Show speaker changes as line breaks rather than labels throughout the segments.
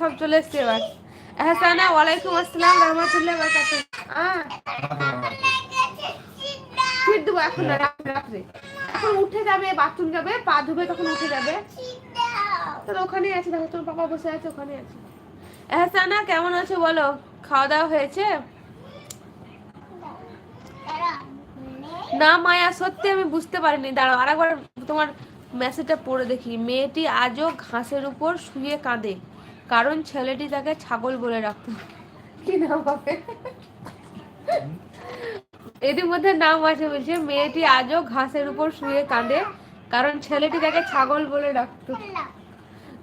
সব চলে এসছে এবার। এহসানা ওয়ালাইকুম আসসালাম রাহমাতুল্লাহি ওয়া বারাকাতুহু। ফির দেবো এখন না, রাত্রে এখন উঠে যাবে, বাথরুম যাবে, পা ধুবে, তখন উঠে যাবে। তোর ওখানেই আছে, দেখো তোর পাপা বসে আছে, ওখানে আছে। এহসানা কেমন আছো বলো? খাওয়া দাওয়া হয়েছে? না মায়া, সত্যি আমি বুঝতে পারিনি, দাঁড়াও আরেকবার তোমার মেসেজটা পড়ে দেখি। মেয়েটি আজও ঘাসের উপর শুয়ে কাঁদে, কারণ ছেলেটি তাকে ছাগল বলে রাখত। কি নাম হবে? এটির মধ্যে নাম আছে, বলছে মেয়েটি আজও ঘাসের উপর শুয়ে কাঁদে, কারণ ছেলেটি তাকে ছাগল বলে ডাকত।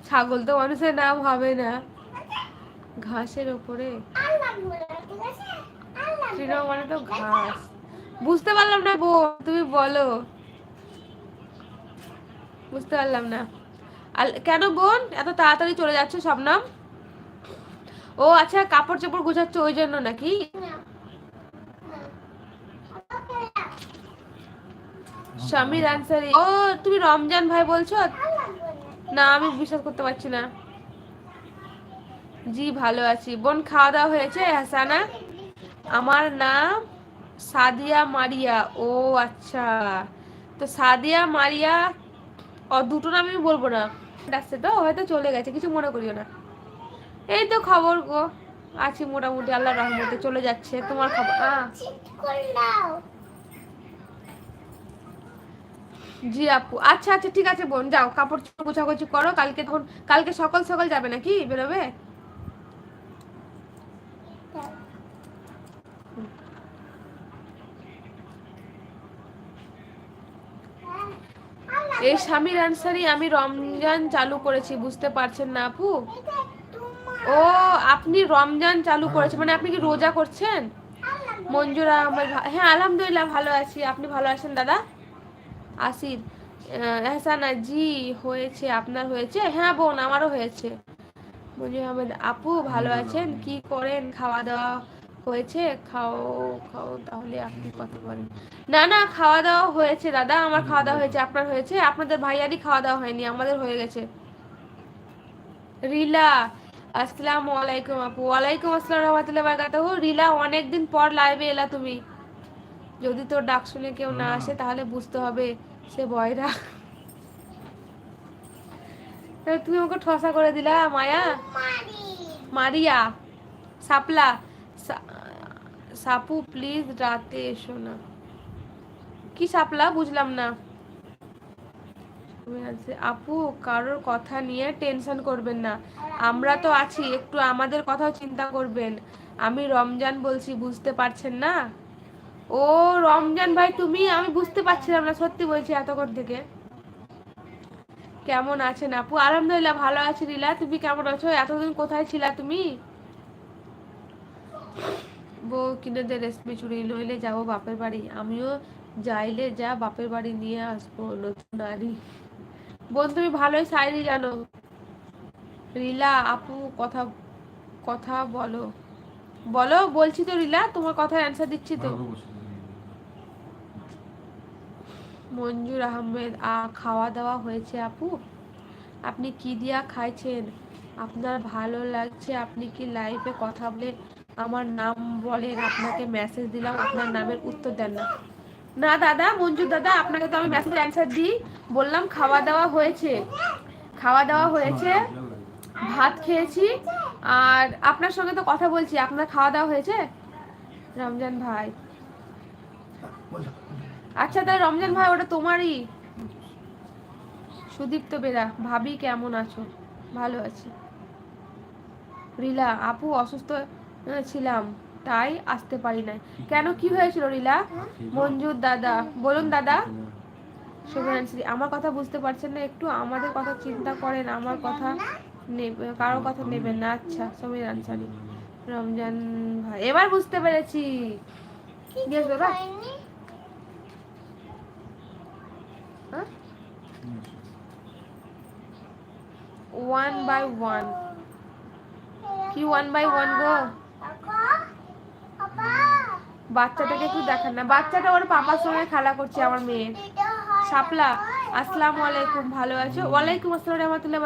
ছাগল তো মানুষের নাম হবে না। ঘাসের উপরে মানে তো ঘাস। বুঝতে পারলাম না বউ, তুমি বলো। বুঝতে পারলাম না। কেন বোন এত তাড়াতাড়ি চলে যাচ্ছে শবনম? ও আচ্ছা, কাপড় চোপড় গুছাচ্ছ ওই জন্য নাকি? শামির আনসারি। ও তুমি রমজান ভাই বলছো? না আমি বিশ্বাস করতে পারছি না। জি ভালো আছি বোন। খাওয়া দাওয়া হয়েছে হাসানা? আমার নাম সাদিয়া মারিয়া। ও আচ্ছা, তো সাদিয়া মারিয়া। ও দুটো নাম আমি বলবো না, আসছে তো হয়তো চলে গেছে, কিছু মনে করিও না। এই তো খবর গো, আছি মোটামুটি আল্লাহর রহমতে, চলে যাচ্ছে। তোমার খবর? জি আপু, আচ্ছা আচ্ছা ঠিক আছে বোন, যাও কাপড় চোপড় গোছাগুছি করো, কালকে তখন, কালকে সকাল সকাল যাবে নাকি বেরোবে? এই স্বামীর আনসারি, আমি রমজান চালু করেছি, বুঝতে পারছেন না আপু? ও আপনি রমজান চালু করেছেন মানে আপনি কি রোজা করছেন? মঞ্জুরা আহমেদ, হ্যাঁ আলহামদুলিল্লাহ ভালো আছি, আপনি ভালো আছেন দাদা? আসির এহসানা, জি হয়েছে, আপনার হয়েছে? হ্যাঁ বোন আমারও হয়েছে। মঞ্জুর আহমেদ আপু ভালো আছেন? কি করেন? খাওয়া দাওয়া হয়েছে? খাও খাও তাহলে আপনি কথা বলেন। না না খাওয়া দাওয়া হয়েছে দাদা, আমার খাওয়া দাওয়া হয়েছে। আপনার হয়েছে? আপনাদের ভাইয়ারই খাওয়া দাওয়া হয়নি, আমাদের হয়ে গেছে। রিলা আসসালামু আলাইকুম আপু। ওয়ালাইকুম আসসালাম রাহমাতুল্লাহি ওয়া বারাকাতুহু। রিলা অনেকদিন পর লাইভে এলা তুমি। যদি তোর ডাক শুনে কেউ না আসে তাহলে বুঝতে হবে সে বয়রা। তুমি আমাকে ঠসা করে দিলা মায়া। মারিয়া সাপলা, সাপু প্লিজ রাতে এসো না। কি সাপলা বুঝলাম না। আপু কারোর কথা নিয়ে টেনশন করবেন না, আমরা তো আছি, একটু আমাদের কথাও চিন্তা করবেন। আমি রমজান বলছি, বুঝতে পারছেন না? ও রমজান ভাই তুমি, আমি বুঝতে পারছিলাম না, সত্যি বলছি এতক্ষণ থেকে। কেমন আছেন আপু? আলহামদুলিল্লাহ ভালো আছি। রিলা তুমি কেমন আছো? এতদিন কোথায় ছিলা তুমি? বউ কিনে দে রেশমি চুড়ি, নইলে যাবো বাপের বাড়ি। আমিও যাইলে যা বাপের বাড়ি নিয়ে আসবো নতুন নারী। বোন তুমি ভালোই শায়রি জানো। রিলা আপু কথা কথা বলো। বলো বলছি তো রিলা, তোমার কথার অ্যান্সার দিচ্ছি তো। মঞ্জুর আহমেদ খাওয়া দাওয়া হয়েছে আপু? আপনি কি দিয়া খাইছেন? আপনার ভালো লাগছে? আপনি কি লাইভে কথা বলে আমার নাম বলেন? আপনাকে মেসেজ দিলাম, আপনার নামের উত্তর দেন না। না দাদা, মঞ্জুর দাদা আপনাকে তো আমি মেসেজ অ্যান্সার দিই, বললাম খাওয়া দাওয়া হয়েছে। খাওয়া দাওয়া হয়েছে, ভাত খেয়েছি, আর আপনার সঙ্গে তো কথা বলছি। আপনার খাওয়া দাওয়া হয়েছে? রমজান ভাই, আচ্ছা তাই রমজান ভাই ওটা তোমারই। সুদীপ্ত বেরা, ভাবি কেমন আছো? ভালো আছি। রিলা আপু অসুস্থ ছিলাম তাই আসতে পারি নাই। কেন কি হয়েছিল রিলা? মঞ্জুর দাদা বলুন দাদা। শুভরাত্রি, আমার কথা বুঝতে পারছেন না একটু? আমাদের কথা চিন্তা করেন, আমার কথা কারোর কথা নেবেন না। আচ্ছা সমীর আনসারি, রমজান ভাই এবার বুঝতে পেরেছি। ওয়ান বাই ওয়ান, কি ওয়ান বাই ওয়ান গো? বাচ্চাটাকে একটু দেখান না, বাচ্চাটা ওর পাপার সঙ্গে খেলা করছে আমার মেয়ে। শাপলা আসসালামু আলাইকুম, ভালো আছো? ওয়ালাইকুম আসসালাম রাহমাতুল্লাহ।